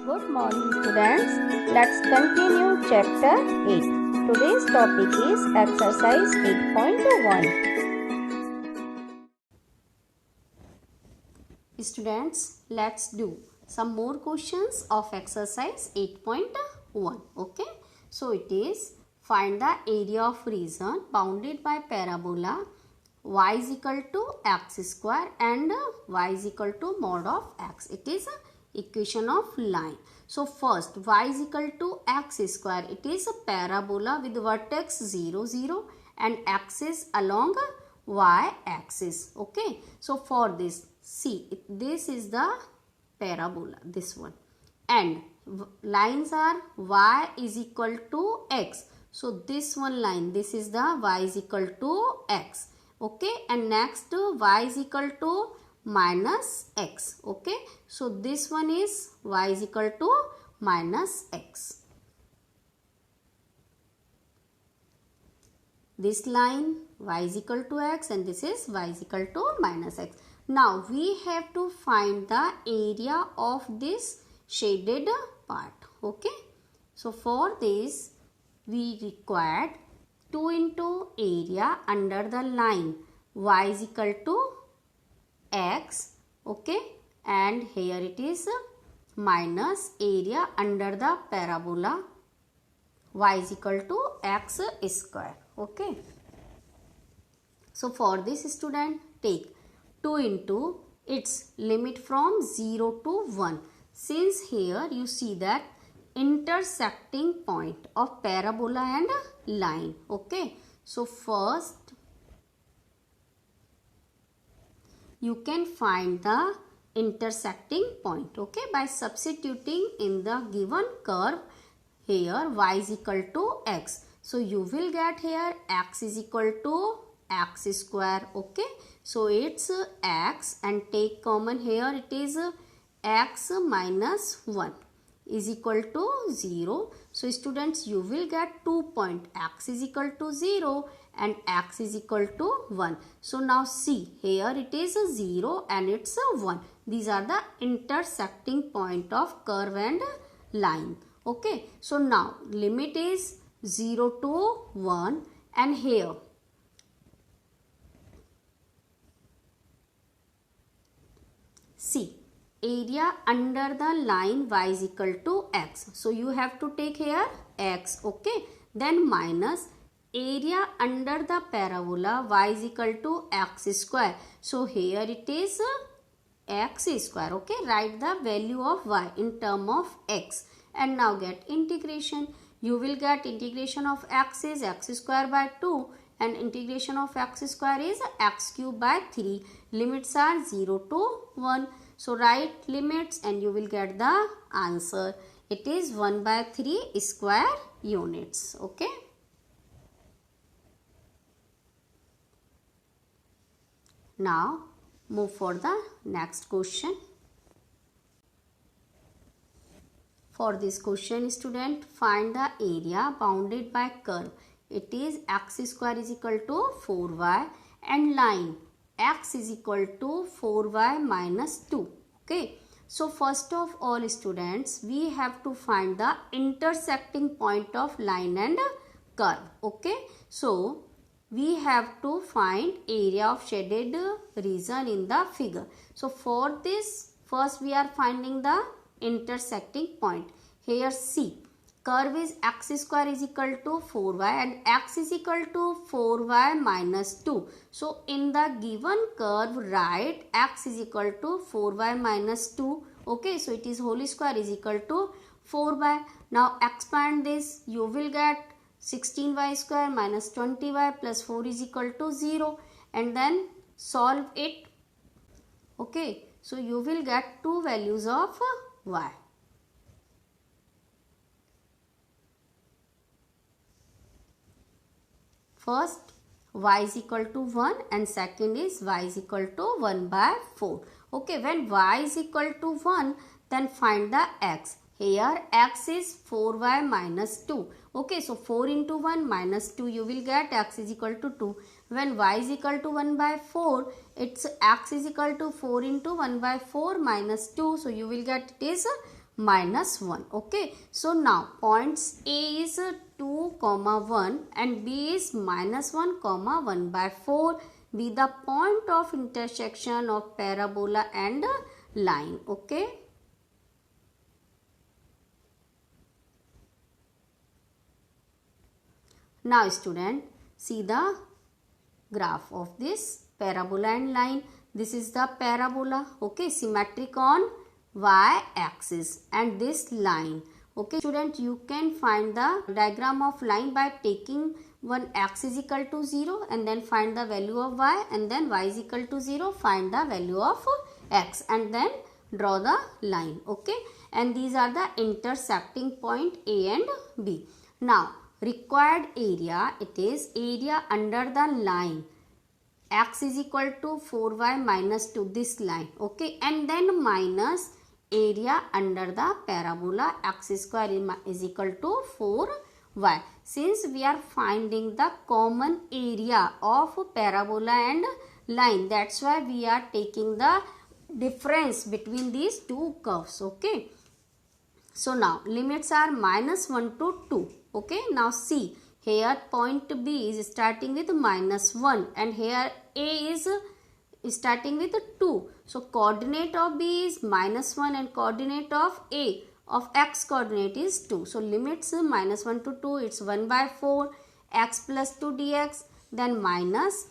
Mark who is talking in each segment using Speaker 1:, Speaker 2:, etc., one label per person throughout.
Speaker 1: Good morning students. Let's continue chapter 8. Today's topic is exercise 8.1. Students, let's do some more questions of exercise 8.1. Okay. So it is find the area of region bounded by parabola y is equal to x square and y is equal to mod of x. It is a equation of line. So first y is equal to x square. It is a parabola with vertex 0 0 and axis along y axis. Okay. So for this, see, this is the parabola, this one, and lines are y is equal to x. So this one line, this is the y is equal to x. Okay, and next y is equal to minus x. Okay, so this one is y is equal to minus x. This line y is equal to x and this is y is equal to minus x. Now we have to find the area of this shaded part. Okay, so for this we required 2 into area under the line y is equal to x. Okay, and here it is minus area under the parabola y is equal to x square. Okay, so for this student, take 2 into its limit from 0 to 1. Since here you see that intersecting point of parabola and line. Okay, so first you can find the intersecting point. Okay, by substituting in the given curve here y is equal to x. So you will get here x is equal to x square. Okay, so it's x and take common here, it is x minus 1 is equal to 0. So students, you will get 2 point, x is equal to 0 and x is equal to 1. So now see, here it is a 0 and it's a 1. These are the intersecting point of curve and line. Okay, so now limit is 0 to 1 and here see, area under the line y is equal to x. So you have to take here x. Okay, then minus area under the parabola y is equal to x square. So here it is x square. Okay, write the value of y in term of x and now get integration. You will get integration of x is x square by 2 and integration of x square is x cube by 3. Limits are 0 to 1. So write limits and you will get the answer. It is 1 by 3 square units. Okay. Now move for the next question. For this question, student, find the area bounded by curve. It is x square is equal to 4y and line x is equal to 4y minus 2. Okay. So first of all students, we have to find the intersecting point of line and curve. Okay. So we have to find area of shaded region in the figure. So for this, first we are finding the intersecting point. Here see, curve is x square is equal to 4y and x is equal to 4y minus 2. So in the given curve, write x is equal to 4y minus 2. Okay, so it is whole square is equal to 4y. Now expand this, you will get 16y square minus 20y plus 4 is equal to 0 and then solve it. Okay, so you will get two values of y. First y is equal to 1 and second is y is equal to 1 by 4. Okay, when y is equal to 1, then find the x. Here x is 4y minus 2. Okay, so 4 into 1 minus 2, you will get x is equal to 2. When y is equal to 1 by 4, it's x is equal to 4 into 1 by 4 minus 2. So you will get it is minus 1. Okay, so now points A is 2 comma 1 and B is minus 1 comma 1 by 4 be the point of intersection of parabola and line. Okay, now student, see the graph of this parabola and line. This is the parabola, okay, symmetric on y axis, and this line. Okay student, you can find the diagram of line by taking one x is equal to 0 and then find the value of y, and then y is equal to 0, find the value of x, and then draw the line. Okay, and these are the intersecting point A and B. Now required area, it is area under the line x is equal to 4y minus 2, this line. Okay, and then minus area under the parabola x square is equal to 4y. Since we are finding the common area of parabola and line, that's why we are taking the difference between these two curves. Okay, so now limits are minus 1 to 2. Okay, now see, here point B is starting with minus 1 and here A is starting with 2. So coordinate of B is minus 1 and coordinate of A of x coordinate is 2. So limits minus 1 to 2, it's 1 by 4 x plus 2 dx, then minus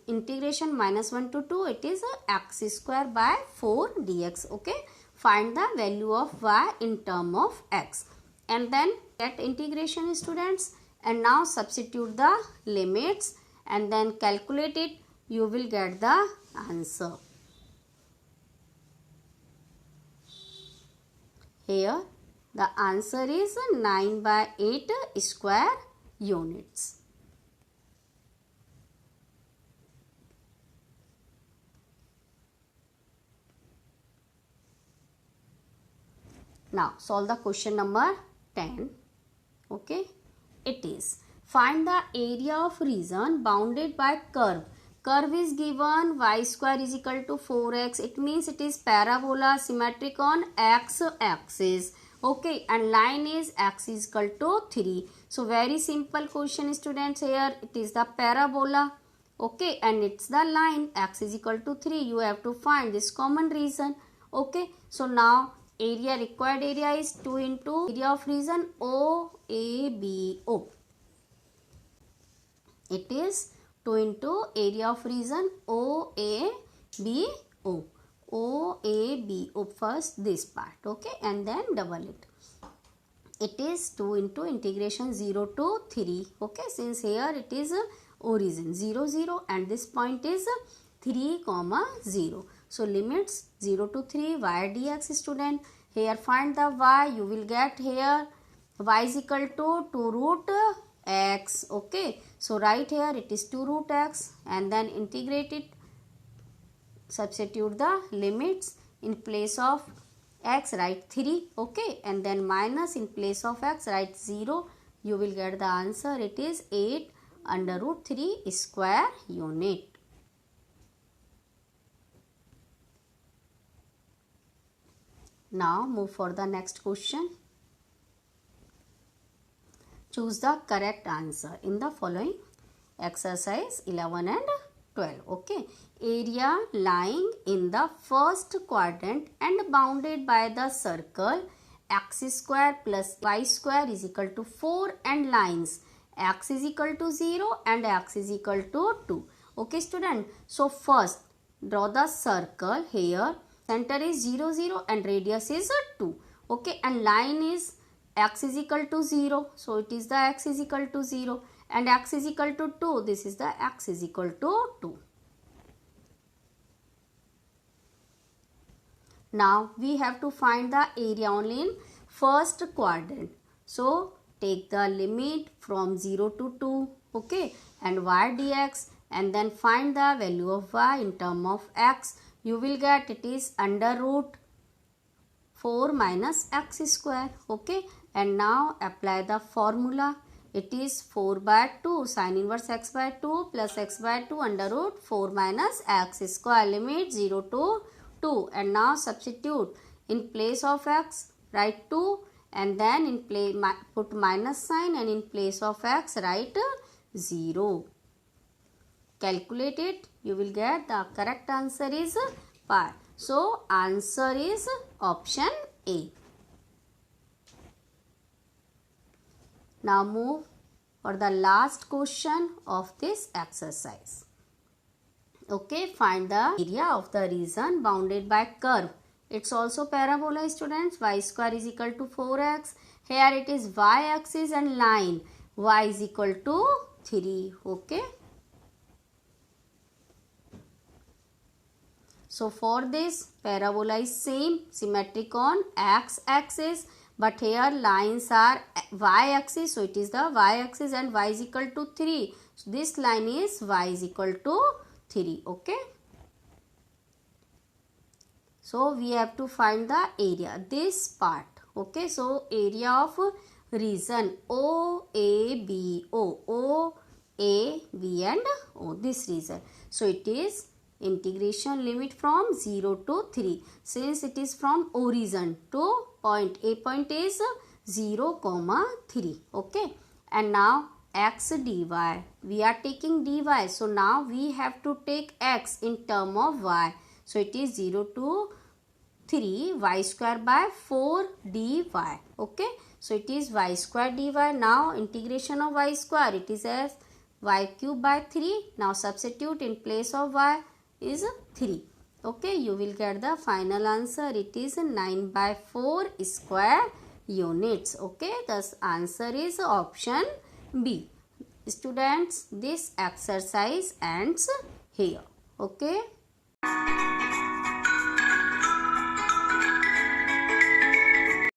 Speaker 1: integration minus 1 to 2, it is x square by 4 dx. Okay, find the value of y in term of x and then get integration students, and now substitute the limits and then calculate it, you will get the answer. Here the answer is 9 by 8 square units. Now solve the question number 10. Okay, it is find the area of region bounded by curve. Curve is given y square is equal to 4x. It means it is parabola symmetric on x axis. Okay, and line is x is equal to 3. So very simple question students. Here it is the parabola. Okay, and it's the line x is equal to 3. You have to find this common region. Okay, so now area, required area is 2 into area of region OABO. It is 2 into area of region OABO. OABO, first this part, okay, and then double it. It is 2 into integration 0 to 3, okay, since here it is origin 0 0 and this point is 3 comma 0. So limits 0 to 3 y dx student. Here find the y, you will get here y is equal to 2 root x. Okay, so right here it is 2 root x and then integrate it, substitute the limits. In place of x write 3, okay, and then minus in place of x write 0. You will get the answer, it is 8 under root 3 square unit. Now move for the next question. Choose the correct answer in the following exercise 11 and 12. Okay, area lying in the first quadrant and bounded by the circle x square plus y square is equal to 4 and lines x is equal to 0 and x is equal to 2. Okay student, so first draw the circle. Here center is 0 0 and radius is 2. Okay, and line is x is equal to 0, so it is the x is equal to 0, and x is equal to 2, this is the x is equal to 2. Now we have to find the area only in first quadrant. So take the limit from 0 to 2, okay, and y dx, and then find the value of y in term of x. You will get it is under root 4 minus x square. Okay, and now apply the formula. It is 4 by 2 sin inverse x by 2 plus x by 2 under root 4 minus x square. Limit 0 to 2, and now substitute. In place of x write 2, and then in place put minus sign, and in place of x write 0. Calculate it, you will get the correct answer is pi. So answer is option A. Now move for the last question of this exercise. Okay, find the area of the region bounded by curve. It's also parabola, students. Y square is equal to 4x. Here it is y axis and line y is equal to 3. Okay. So for this, parabola is same, symmetric on x axis, but here lines are y axis, so it is the y axis and y is equal to 3. So this line is y is equal to 3. Okay. So we have to find the area, this part. Okay. So area of region O, A, B and O, this region. So it is integration limit from 0 to 3. Since it is from origin to point, A point is 0, 3. Okay. And now x dy, we are taking dy. So now we have to take x in term of y. So it is 0 to 3 y square by 4 dy. Okay. So it is y square dy. Now integration of y square, it is as y cube by 3. Now substitute in place of y is 3. Okay. You will get the final answer. It is 9 by 4 square units. Okay. Thus answer is option B. Students, this exercise ends here. Okay.